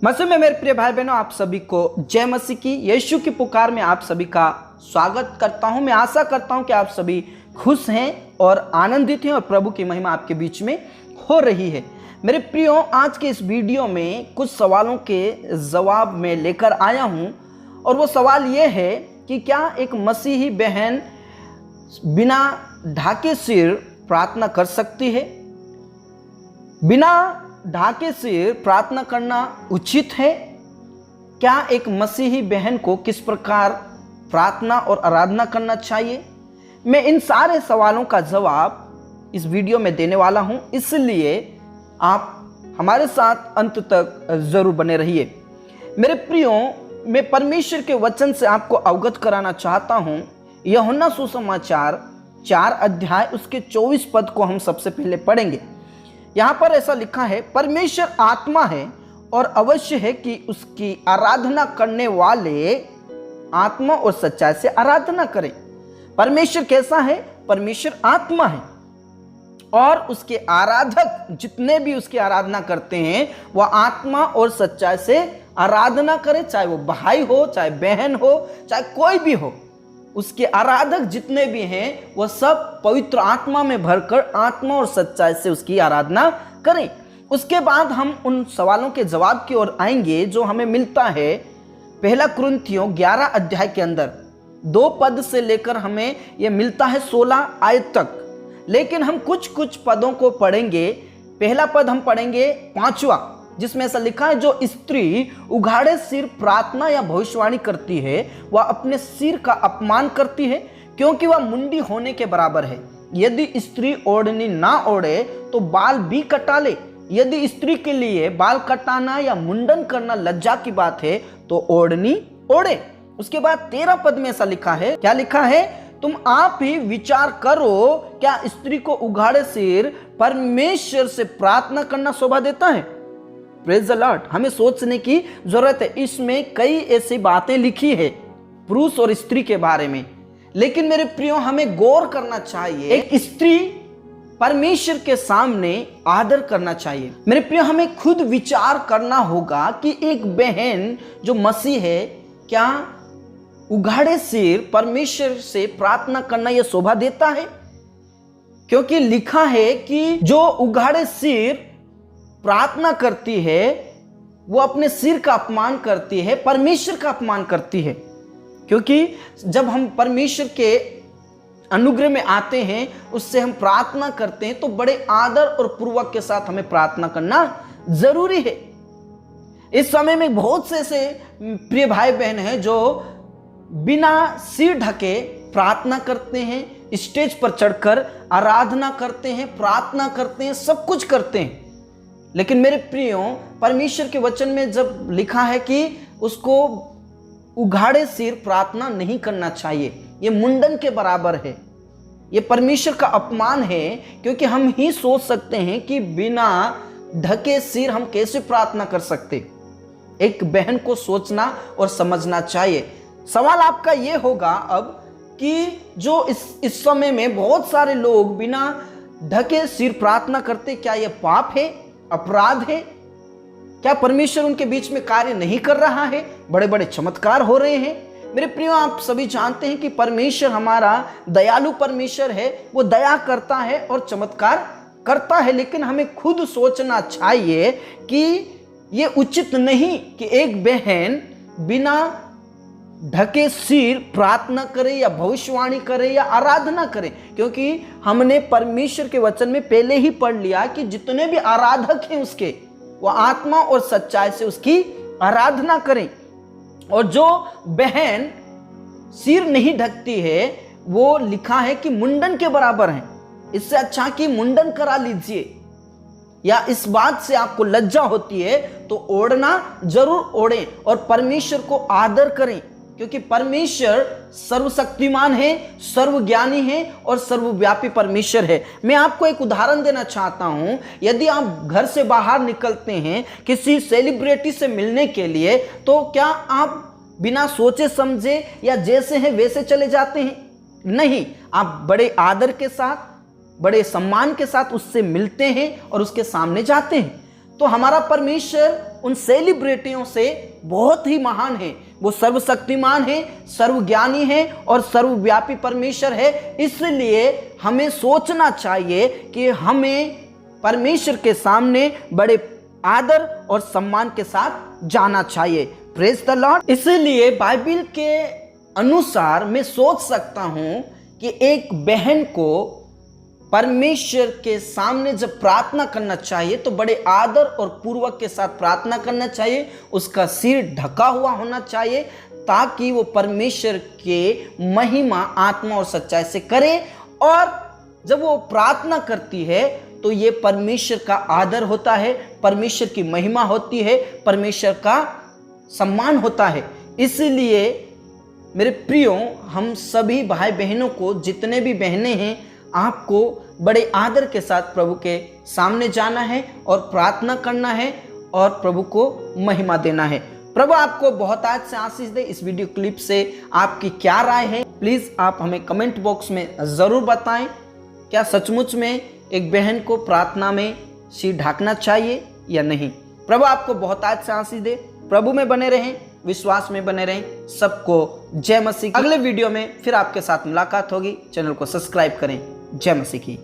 मसीह में मेरे प्रिय भाई बहनों, आप सभी को जय मसीह की। यीशु की पुकार में आप सभी का स्वागत करता हूं। मैं आशा करता हूं कि आप सभी खुश हैं और आनंदित हैं और प्रभु की महिमा आपके बीच में हो रही है। मेरे प्रियो, आज के इस वीडियो में कुछ सवालों के जवाब में लेकर आया हूं और वो सवाल ये है कि क्या एक मसीही बहन बिना ढाके सिर प्रार्थना कर सकती है? बिना ढाके सिर प्रार्थना करना उचित है? क्या एक मसीही बहन को किस प्रकार प्रार्थना और आराधना करना चाहिए? मैं इन सारे सवालों का जवाब इस वीडियो में देने वाला हूं, इसलिए आप हमारे साथ अंत तक जरूर बने रहिए। मेरे प्रियो, मैं परमेश्वर के वचन से आपको अवगत कराना चाहता हूं। यूहन्ना सुसमाचार 4 अध्याय उसके 24 पद को हम सबसे पहले पढ़ेंगे। यहां पर ऐसा लिखा है, परमेश्वर आत्मा है और अवश्य है कि उसकी आराधना करने वाले आत्मा और सच्चाई से आराधना करें। परमेश्वर कैसा है? परमेश्वर आत्मा है और उसके आराधक जितने भी उसकी आराधना करते हैं वह आत्मा और सच्चाई से आराधना करें, चाहे वो भाई हो, चाहे बहन हो, चाहे कोई भी हो। उसके आराधक जितने भी हैं वह सब पवित्र आत्मा में भरकर आत्मा और सच्चाई से उसकी आराधना करें। उसके बाद हम उन सवालों के जवाब की ओर आएंगे जो हमें मिलता है 1 कुरिन्थियों 11 अध्याय के अंदर। 2 पद से लेकर हमें यह मिलता है 16 आयत तक, लेकिन हम कुछ पदों को पढ़ेंगे। पहला पद हम पढ़ेंगे 5वां, जिसमें ऐसा लिखा है, जो स्त्री उघाड़े सिर प्रार्थना या भविष्यवाणी करती है वह अपने सिर का अपमान करती है, क्योंकि वह मुंडी होने के बराबर है। यदि स्त्री ओढ़नी ना ओढ़े तो बाल भी कटा ले। यदि स्त्री के लिए बाल कटाना या मुंडन करना लज्जा की बात है तो ओढ़नी ओढ़े। उसके बाद 13 पद में ऐसा लिखा है, क्या लिखा है? तुम आप ही विचार करो, क्या स्त्री को उघाड़े सिर परमेश्वर से प्रार्थना करना शोभा देता है? Praise the Lord. हमें सोचने की जरूरत है। इसमें कई ऐसी बातें लिखी है पुरुष और स्त्री के बारे में, लेकिन मेरे प्रियो हमें गौर करना चाहिए। एक स्त्री परमेश्वर के सामने आदर करना चाहिए। मेरे प्रियो, हमें खुद विचार करना होगा कि एक बहन जो मसीह है, क्या उघाड़े सिर परमेश्वर से प्रार्थना करना यह शोभा देता है? क्योंकि लिखा है कि जो उघाड़े सिर प्रार्थना करती है वो अपने सिर का अपमान करती है, परमेश्वर का अपमान करती है। क्योंकि जब हम परमेश्वर के अनुग्रह में आते हैं, उससे हम प्रार्थना करते हैं, तो बड़े आदर और पूर्वक के साथ हमें प्रार्थना करना जरूरी है। इस समय में बहुत से ऐसे प्रिय भाई बहन हैं जो बिना सिर ढके प्रार्थना करते हैं, स्टेज पर चढ़कर आराधना करते हैं, प्रार्थना करते हैं, सब कुछ करते हैं। लेकिन मेरे प्रियो, परमेश्वर के वचन में जब लिखा है कि उसको उघाड़े सिर प्रार्थना नहीं करना चाहिए, यह मुंडन के बराबर है, यह परमेश्वर का अपमान है। क्योंकि हम ही सोच सकते हैं कि बिना ढके सिर हम कैसे प्रार्थना कर सकते। एक बहन को सोचना और समझना चाहिए। सवाल आपका यह होगा अब कि जो इस समय में बहुत सारे लोग बिना ढके सिर प्रार्थना करते, क्या यह पाप है, अपराध है? क्या परमेश्वर उनके बीच में कार्य नहीं कर रहा है? बड़े बड़े चमत्कार हो रहे हैं। मेरे प्रियो, आप सभी जानते हैं कि परमेश्वर हमारा दयालु परमेश्वर है, वो दया करता है और चमत्कार करता है। लेकिन हमें खुद सोचना चाहिए कि ये उचित नहीं कि एक बहन बिना ढके सिर प्रार्थना करे या भविष्यवाणी करे या आराधना करे। क्योंकि हमने परमेश्वर के वचन में पहले ही पढ़ लिया कि जितने भी आराधक हैं उसके, वो आत्मा और सच्चाई से उसकी आराधना करें। और जो बहन सिर नहीं ढकती है वो लिखा है कि मुंडन के बराबर है। इससे अच्छा कि मुंडन करा लीजिए, या इस बात से आपको लज्जा होती है तो ओढ़ना जरूर ओढ़ें और परमेश्वर को आदर करें। क्योंकि परमेश्वर सर्वशक्तिमान है, सर्वज्ञानी है और सर्वव्यापी परमेश्वर है। मैं आपको एक उदाहरण देना चाहता हूं। यदि आप घर से बाहर निकलते हैं किसी सेलिब्रिटी से मिलने के लिए, तो क्या आप बिना सोचे समझे या जैसे हैं वैसे चले जाते हैं? नहीं, आप बड़े आदर के साथ, बड़े सम्मान के साथ उससे मिलते हैं और उसके सामने जाते हैं। तो हमारा परमेश्वर उन सेलिब्रिटियों से बहुत ही महान है। वो सर्वशक्तिमान है, सर्वज्ञानी है और सर्वव्यापी परमेश्वर है। इसलिए हमें सोचना चाहिए कि हमें परमेश्वर के सामने बड़े आदर और सम्मान के साथ जाना चाहिए। Praise the Lord. इसलिए बाइबल के अनुसार मैं सोच सकता हूं कि एक बहन को परमेश्वर के सामने जब प्रार्थना करना चाहिए तो बड़े आदर और पूर्वक के साथ प्रार्थना करना चाहिए। उसका सिर ढका हुआ होना चाहिए ताकि वो परमेश्वर के महिमा आत्मा और सच्चाई से करे। और जब वो प्रार्थना करती है तो ये परमेश्वर का आदर होता है, परमेश्वर की महिमा होती है, परमेश्वर का सम्मान होता है। इसलिए मेरे प्रियो, हम सभी भाई बहनों को, जितने भी बहनें हैं, आपको बड़े आदर के साथ प्रभु के सामने जाना है और प्रार्थना करना है और प्रभु को महिमा देना है। प्रभु आपको बहुत आज से आशीष दे। इस वीडियो क्लिप से आपकी क्या राय है, प्लीज आप हमें कमेंट बॉक्स में जरूर बताएं। क्या सचमुच में एक बहन को प्रार्थना में सिर ढाकना चाहिए या नहीं? प्रभु आपको बहुत आज से आशीष दे। प्रभु में बने रहें, विश्वास में बने रहें। सबको जय मसीह। अगले वीडियो में फिर आपके साथ मुलाकात होगी। चैनल को सब्सक्राइब करें। जय मसीह की।